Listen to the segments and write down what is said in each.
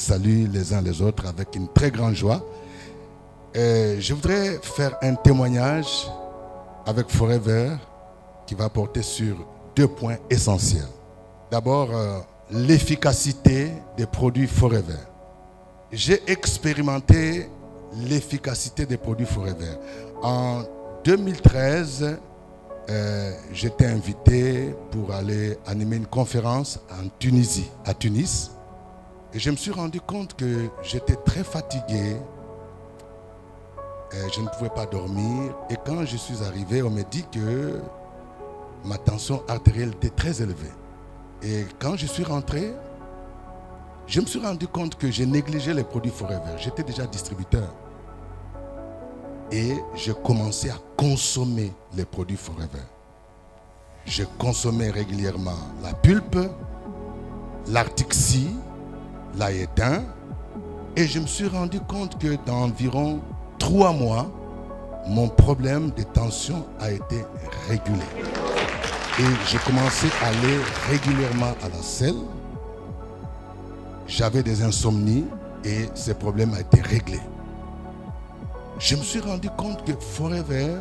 salue les uns les autres avec une très grande joie. Je voudrais faire un témoignage avec Forever qui va porter sur 2 points essentiels. D'abord, l'efficacité des produits Forever. J'ai expérimenté l'efficacité des produits Forever. En 2013, j'étais invité pour aller animer une conférence en Tunisie, à Tunis. Et je me suis rendu compte que j'étais très fatigué. Je ne pouvais pas dormir. Et quand je suis arrivé, on m'a dit que ma tension artérielle était très élevée. Et quand je suis rentré, je me suis rendu compte que j'ai négligé les produits Forever. J'étais déjà distributeur. Et je commençais à consommer les produits Forever. Je consommais régulièrement la pulpe, l'Artixi, l'Aétain. Et je me suis rendu compte que dans environ 3 mois, mon problème de tension a été régulé. Et j'ai commencé à aller régulièrement à la selle. J'avais des insomnies et ces problèmes ont été réglés. Je me suis rendu compte que Forever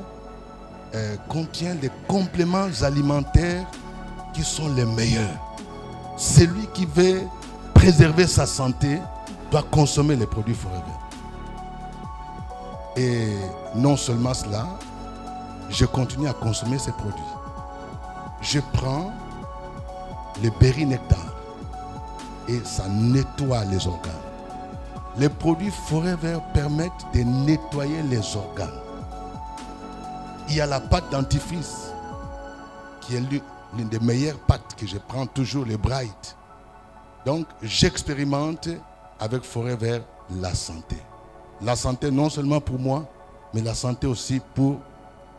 contient des compléments alimentaires qui sont les meilleurs. Celui qui veut préserver sa santé doit consommer les produits Forever. Et non seulement cela, je continue à consommer ces produits. Je prends le berry nectar et ça nettoie les organes. Les produits Forever permettent de nettoyer les organes. Il y a la pâte dentifrice qui est l'une des meilleures pâtes que je prends toujours, le Bright. Donc j'expérimente avec Forever la santé. La santé non seulement pour moi, mais la santé aussi pour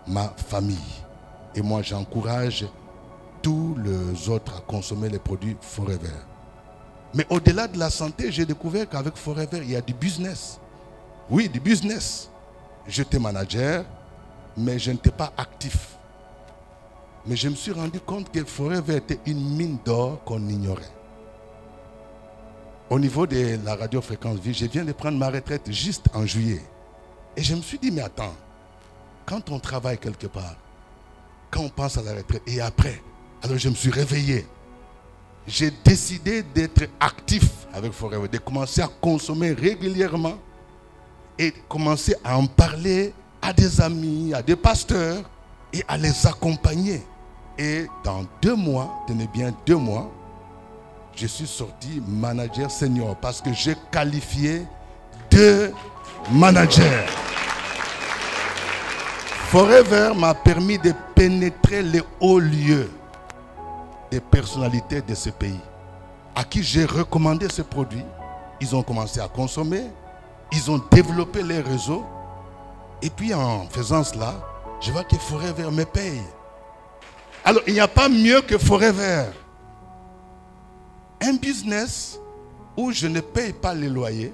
ma famille. Et moi j'encourage tous les autres à consommer les produits Forever. Mais au-delà de la santé, j'ai découvert qu'avec Forever, il y a du business. Oui, du business. J'étais manager, mais je n'étais pas actif. Mais je me suis rendu compte que Forever était une mine d'or qu'on ignorait. Au niveau de la radiofréquence vie, je viens de prendre ma retraite juste en juillet. Et je me suis dit, mais attends, quand on travaille quelque part, quand on pense à la retraite et après, alors je me suis réveillé. J'ai décidé d'être actif avec Forever, de commencer à consommer régulièrement et commencer à en parler à des amis, à des pasteurs et à les accompagner. Et dans 2 mois, tenez bien 2 mois, je suis sorti manager senior parce que j'ai qualifié 2 managers. Forever m'a permis de pénétrer les hauts lieux des personnalités de ce pays à qui j'ai recommandé ce produit. Ils ont commencé à consommer, ils ont développé les réseaux et puis en faisant cela, je vois que Forever me paye. Alors il n'y a pas mieux que Forever. Un business où je ne paye pas les loyers,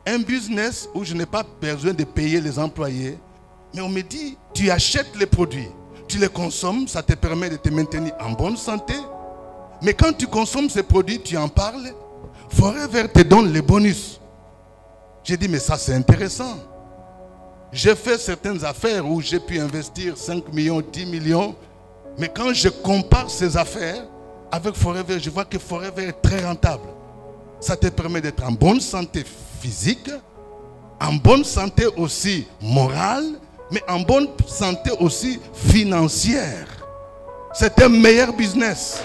un business où je n'ai pas besoin de payer les employés, mais on me dit, tu achètes les produits, tu les consommes, ça te permet de te maintenir en bonne santé. Mais quand tu consommes ces produits, tu en parles, Forever te donne les bonus. J'ai dit, mais ça c'est intéressant. J'ai fait certaines affaires où j'ai pu investir 5 millions, 10 millions. Mais quand je compare ces affaires avec Forever, je vois que Forever est très rentable. Ça te permet d'être en bonne santé physique, en bonne santé aussi morale, mais en bonne santé aussi financière. C'est un meilleur business.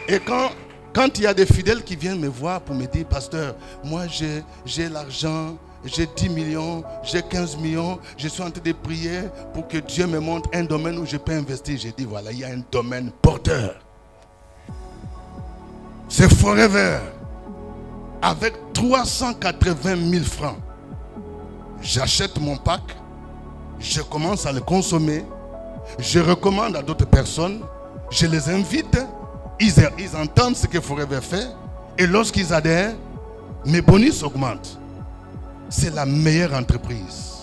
Et quand il y a des fidèles qui viennent me voir pour me dire, pasteur, moi j'ai l'argent, j'ai 10 millions, j'ai 15 millions, je suis en train de prier pour que Dieu me montre un domaine où je peux investir. J'ai dit, voilà, il y a un domaine porteur. C'est Forever. Avec 380 000 francs. J'achète mon pack, je commence à le consommer, je recommande à d'autres personnes, je les invite, ils entendent ce que Forever fait et lorsqu'ils adhèrent, mes bonus augmentent. C'est la meilleure entreprise.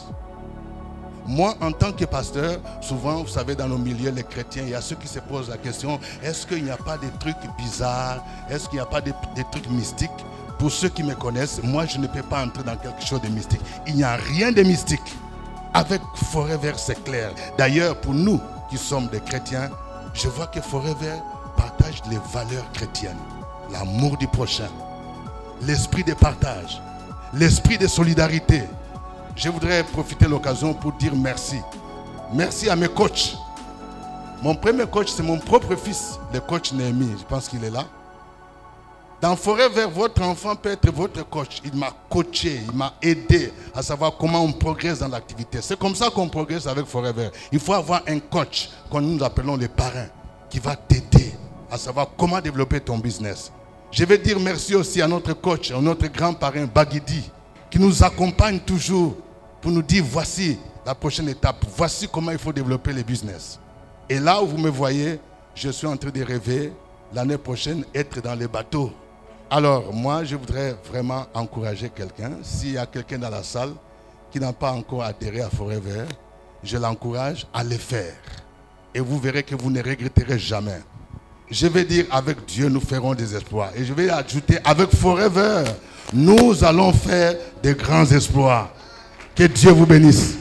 Moi, en tant que pasteur, souvent, vous savez, dans nos milieux, les chrétiens, il y a ceux qui se posent la question, est-ce qu'il n'y a pas des trucs bizarres? Est-ce qu'il n'y a pas des trucs mystiques? Pour ceux qui me connaissent, moi, je ne peux pas entrer dans quelque chose de mystique. Il n'y a rien de mystique. Avec Forever, c'est clair. D'ailleurs, pour nous qui sommes des chrétiens, je vois que Forever partage les valeurs chrétiennes. L'amour du prochain, l'esprit de partage, l'esprit de solidarité. Je voudrais profiter de l'occasion pour dire merci. Merci à mes coachs. Mon premier coach, c'est mon propre fils, le coach Néhémie. Je pense qu'il est là. Dans Forever, votre enfant peut être votre coach. Il m'a coaché, il m'a aidé à savoir comment on progresse dans l'activité. C'est comme ça qu'on progresse avec Forever. Il faut avoir un coach, que nous appelons les parrains, qui va t'aider à savoir comment développer ton business. Je vais dire merci aussi à notre coach, à notre grand parrain Baguidi, qui nous accompagne toujours pour nous dire voici la prochaine étape, voici comment il faut développer le business. Et là où vous me voyez, je suis en train de rêver l'année prochaine être dans les bateaux. Alors moi, je voudrais vraiment encourager quelqu'un. S'il y a quelqu'un dans la salle qui n'a pas encore adhéré à Forever, je l'encourage à le faire. Et vous verrez que vous ne regretterez jamais. Je vais dire, avec Dieu, nous ferons des exploits. Et je vais ajouter, avec Forever, nous allons faire des grands exploits. Que Dieu vous bénisse.